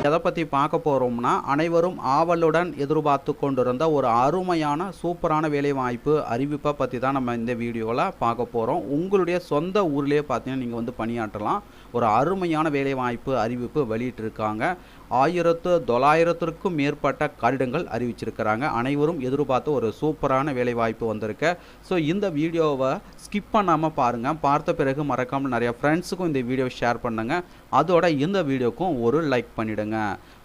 எதை பற்றி பார்க்க போகிறோம்னா, அனைவரும் ஆவலுடன் எதிர்பார்த்து கொண்டிருந்த ஒரு அருமையான சூப்பரான வேலைவாய்ப்பு அறிவிப்பை பற்றி தான் நம்ம இந்த வீடியோவில் பார்க்க போகிறோம். உங்களுடைய சொந்த ஊர்லேயே பார்த்தீங்கன்னா நீங்கள் வந்து பணியாற்றலாம். ஒரு அருமையான வேலைவாய்ப்பு அறிவிப்பு வெளியிட்டிருக்காங்க. 1900க்கும் மேற்பட்ட கடிதங்கள் அறிவிச்சிருக்கிறாங்க. அனைவரும் எதிர்பார்த்து ஒரு சூப்பரான வேலைவாய்ப்பு வந்திருக்கு. ஸோ இந்த வீடியோவை ஸ்கிப் பண்ணாமல் பாருங்கள். பார்த்த பிறகு மறக்காமல் நிறைய ஃப்ரெண்ட்ஸுக்கும் இந்த வீடியோவை ஷேர் பண்ணுங்கள். அதோட இந்த வீடியோக்கும் ஒரு லைக் பண்ணிவிடுங்க.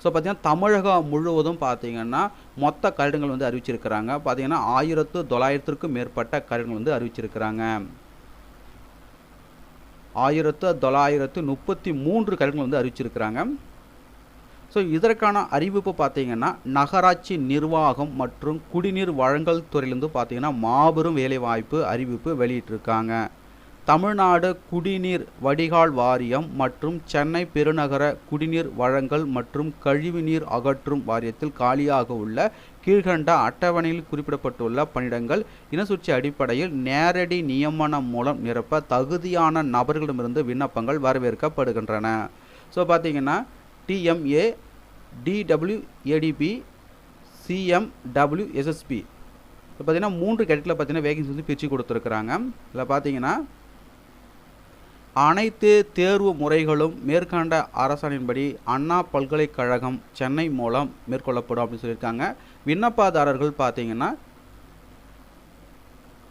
ஸோ பார்த்தீங்கன்னா தமிழகம் முழுவதும் பார்த்தீங்கன்னா மொத்த கடிதங்கள் வந்து அறிவிச்சிருக்கிறாங்க. பார்த்தீங்கன்னா 1900க்கும் மேற்பட்ட கடிதங்கள் வந்து அறிவிச்சிருக்கிறாங்க. 1933 கடிதங்கள் வந்து அறிவிச்சிருக்கிறாங்க. ஸோ இதற்கான அறிவிப்பு பார்த்தீங்கன்னா நகராட்சி நிர்வாகம் மற்றும் குடிநீர் வழங்கல் துறையிலேருந்து பார்த்தீங்கன்னா மாபெரும் வேலைவாய்ப்பு அறிவிப்பு வெளியிட்டிருக்காங்க. தமிழ்நாடு குடிநீர் வடிகால் வாரியம் மற்றும் சென்னை பெருநகர குடிநீர் வழங்கல் மற்றும் கழிவுநீர் அகற்றும் வாரியத்தில் காலியாக உள்ள கீழ்கண்ட அட்டவணையில் குறிப்பிடப்பட்டுள்ள பணியிடங்கள் இனசுழற்சி அடிப்படையில் நேரடி நியமனம் மூலம் நிரப்ப தகுதியான நபர்களிடமிருந்து விண்ணப்பங்கள் வரவேற்கப்படுகின்றன. ஸோ பார்த்தீங்கன்னா TMA, DWADP, CMWSSP இப்போ பார்த்தீங்கன்னா 3 கேட்டகரியில் பார்த்தீங்கன்னா வேகன்சி வந்து பிரித்து கொடுத்துருக்குறாங்க. இதில் பார்த்தீங்கன்னா அனைத்து தேர்வு முறைகளும் மேற்கண்ட அரசாணையின்படி அண்ணா பல்கலைக்கழகம் சென்னை மூலம் மேற்கொள்ளப்படும் அப்படின்னு சொல்லியிருக்காங்க. விண்ணப்பதாரர்கள் பார்த்தீங்கன்னா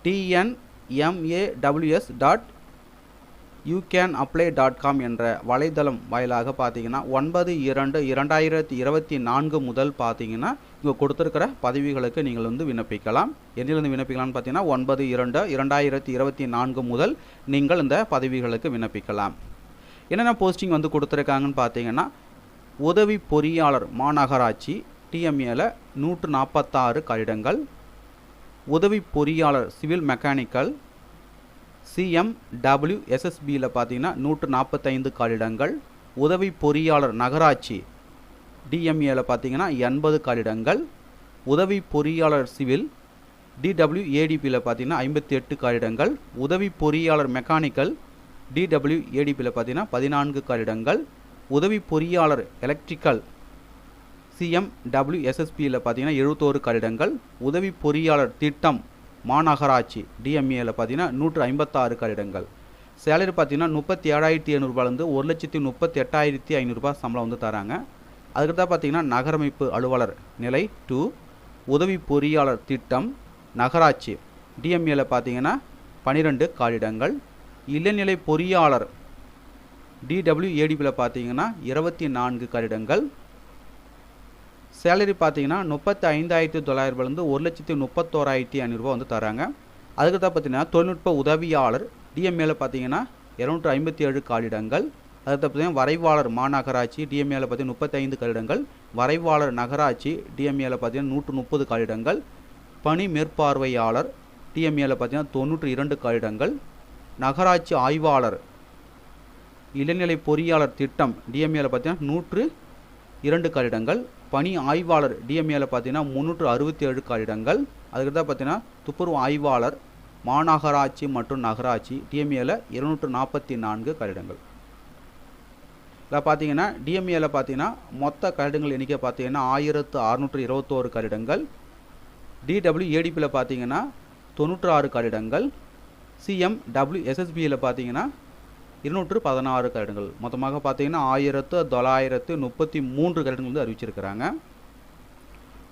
tnmaws.youcanapply.com என்ற வலைதளம் வாயிலாக பார்த்தீங்கன்னா 9/2/2024 முதல் பார்த்தீங்கன்னா இங்கே கொடுத்துருக்கிற பதவிகளுக்கு நீங்கள் வந்து விண்ணப்பிக்கலாம். எதிலிருந்து விண்ணப்பிக்கலாம்னு பார்த்தீங்கன்னா 9/2/2024 முதல் நீங்கள் இந்த பதவிகளுக்கு விண்ணப்பிக்கலாம். என்னென்ன போஸ்டிங் வந்து கொடுத்துருக்காங்கன்னு பார்த்தீங்கன்னா உதவி பொறியாளர் மாநகராட்சி TMAல 146 கடிதங்கள், உதவி பொறியாளர் சிவில் மெக்கானிக்கல் CMWSSBயில் பார்த்தீங்கன்னா 145 கடிதங்கள், உதவி பொறியாளர் நகராட்சி DMAல பார்த்தீங்கன்னா 80 கடிதங்கள், உதவி பொறியாளர் சிவில் DWADPயில் பார்த்தீங்கன்னா 58 கடிதங்கள், உதவி பொறியாளர் மெக்கானிக்கல் DWADPயில் பார்த்தீங்கன்னா 14 கடிதங்கள், உதவி பொறியாளர் எலக்ட்ரிக்கல் CMWSSBயில் பார்த்தீங்கன்னா 71 கடிதங்கள், உதவி பொறியாளர் திட்டம் மாநகராட்சி DMAல பார்த்தீங்கன்னா 156 கடிதங்கள். சேலரி பார்த்தீங்கன்னா 37,500 ரூபாயிலிருந்து 1,38,500 ரூபாய் சம்பளம் வந்து தராங்க. அதுக்கு தான் பார்த்தீங்கன்னா நகரமைப்பு அலுவலர் நிலை 2, உதவி பொறியாளர் திட்டம் நகராட்சி DMAல பார்த்தீங்கன்னா 12 கடிதங்கள், இளநிலை பொறியாளர் DWADPயில் பார்த்தீங்கன்னா 24 கடிதங்கள். சேலரி பார்த்தீங்கன்னா 35,900 ரூபாயிலிருந்து 1,31,500 ரூபா வந்து தராங்க. அதுக்கு தான் பார்த்தீங்கன்னா தொழில்நுட்ப உதவியாளர் DMAல பார்த்தீங்கன்னா 257 கடிதங்கள். அதுக்கு பார்த்தீங்கன்னா வரைவாளர் மாநகராட்சி DMAல பார்த்தீங்கன்னா 35 கடிதங்கள், வரைவாளர் நகராட்சி DMAல பார்த்தீங்கன்னா 130 கடிதங்கள், பணி மேற்பார்வையாளர் DMAல பார்த்தீங்கன்னா 92 கடிதங்கள், நகராட்சி ஆய்வாளர் இளநிலை பொறியாளர் திட்டம் DMAல பார்த்தீங்கன்னா 102 கடிதங்கள், பணி ஆய்வாளர் DMAல பார்த்தீங்கன்னா 367 கடிதங்கள். அதுக்கு தான் பார்த்தீங்கன்னா துப்புரவு ஆய்வாளர் மாநகராட்சி மற்றும் நகராட்சி DMAல 244 கடிதங்கள். இதில் பார்த்தீங்கன்னா DMAல பார்த்தீங்கன்னா மொத்த கடிதங்கள் எண்ணிக்கை பார்த்தீங்கன்னா 1621 கடிதங்கள், DWADPயில் பார்த்தீங்கன்னா 96 கடிதங்கள், CMWSSBயில் பார்த்தீங்கன்னா 216 கடிதங்கள். மொத்தமாக பார்த்தீங்கன்னா 1933 கடிதங்கள் வந்து அறிவிச்சிருக்கிறாங்க.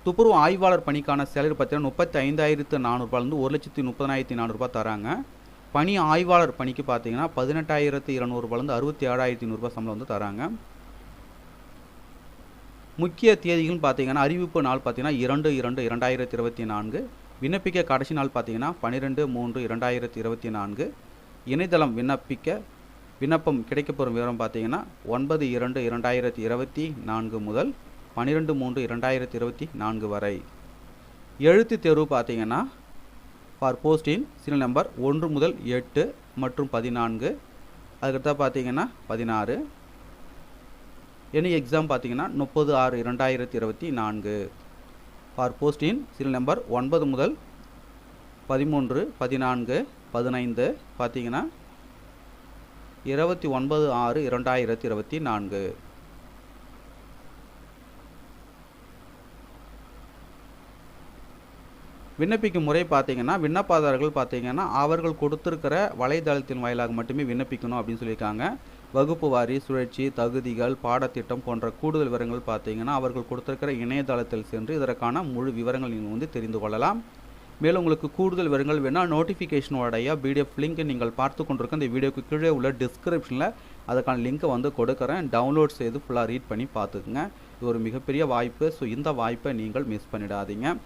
துப்புரவு ஆய்வாளர் பணிக்கான சேலரி பார்த்தீங்கன்னா 35,400 ரூபாயிலிருந்து 1,30,400 ரூபாய் தராங்க. பணி ஆய்வாளர் பணிக்கு பார்த்தீங்கன்னா 18,200 ரூபாயிலிருந்து 67,500 ரூபாய் சம்பளம் வந்து தராங்க. முக்கிய தேதிகள் பார்த்தீங்கன்னா அறிவிப்பு நாள் பார்த்தீங்கன்னா 2/2/2024, விண்ணப்பிக்க கடைசி நாள் பார்த்தீங்கன்னா 12/3/2024, இணையதளம் விண்ணப்பம் கிடைக்கப்பெறும் விவரம் பார்த்தீங்கன்னா 9/2/2024 முதல் 12/3/2024 வரை. எழுத்து தேர்வு பார்த்தீங்கன்னா ஃபார் போஸ்டின் சீரியல் நம்பர் 1 முதல் 8 மற்றும் 14, அதுக்கடுத்தா பார்த்தீங்கன்னா 16. எனி எக்ஸாம் பார்த்தீங்கன்னா 30/6/2024. ஃபார் போஸ்டின் சீரியல் நம்பர் 9 முதல் 13, 14, 15 பார்த்தீங்கன்னா 29/6/2024. விண்ணப்பிக்கும் முறை பார்த்தீங்கன்னா விண்ணப்பதாரர்கள் பார்த்தீங்கன்னா அவர்கள் கொடுத்துருக்கிற வலைதளத்தின் வாயிலாக மட்டுமே விண்ணப்பிக்கணும் அப்படின்னு சொல்லியிருக்காங்க. வகுப்பு வாரி சுழற்சி, தகுதிகள், பாடத்திட்டம் போன்ற கூடுதல் விவரங்கள் பார்த்தீங்கன்னா அவர்கள் கொடுத்துருக்கிற இணையதளத்தில் சென்று இதற்கான முழு விவரங்கள் நீங்கள் தெரிந்து கொள்ளலாம். மேலும் உங்களுக்கு கூடுதல் விவரங்கள் வேணால் நோட்டிஃபிகேஷனோடைய பிடிஎஃப் லிங்க் நீங்கள் பார்த்து கொண்டிருக்க இந்த வீடியோக்கு கீழே உள்ள டிஸ்கிரிப்ஷனில் அதுக்கான லிங்க்கை கொடுக்குறேன். டவுன்லோட் செய்து ஃபுல்லாக ரீட் பண்ணி பார்த்துக்குங்க. இது ஒரு மிகப்பெரிய வாய்ப்பு. ஸோ இந்த வாய்ப்பை நீங்கள் மிஸ் பண்ணிடாதீங்க.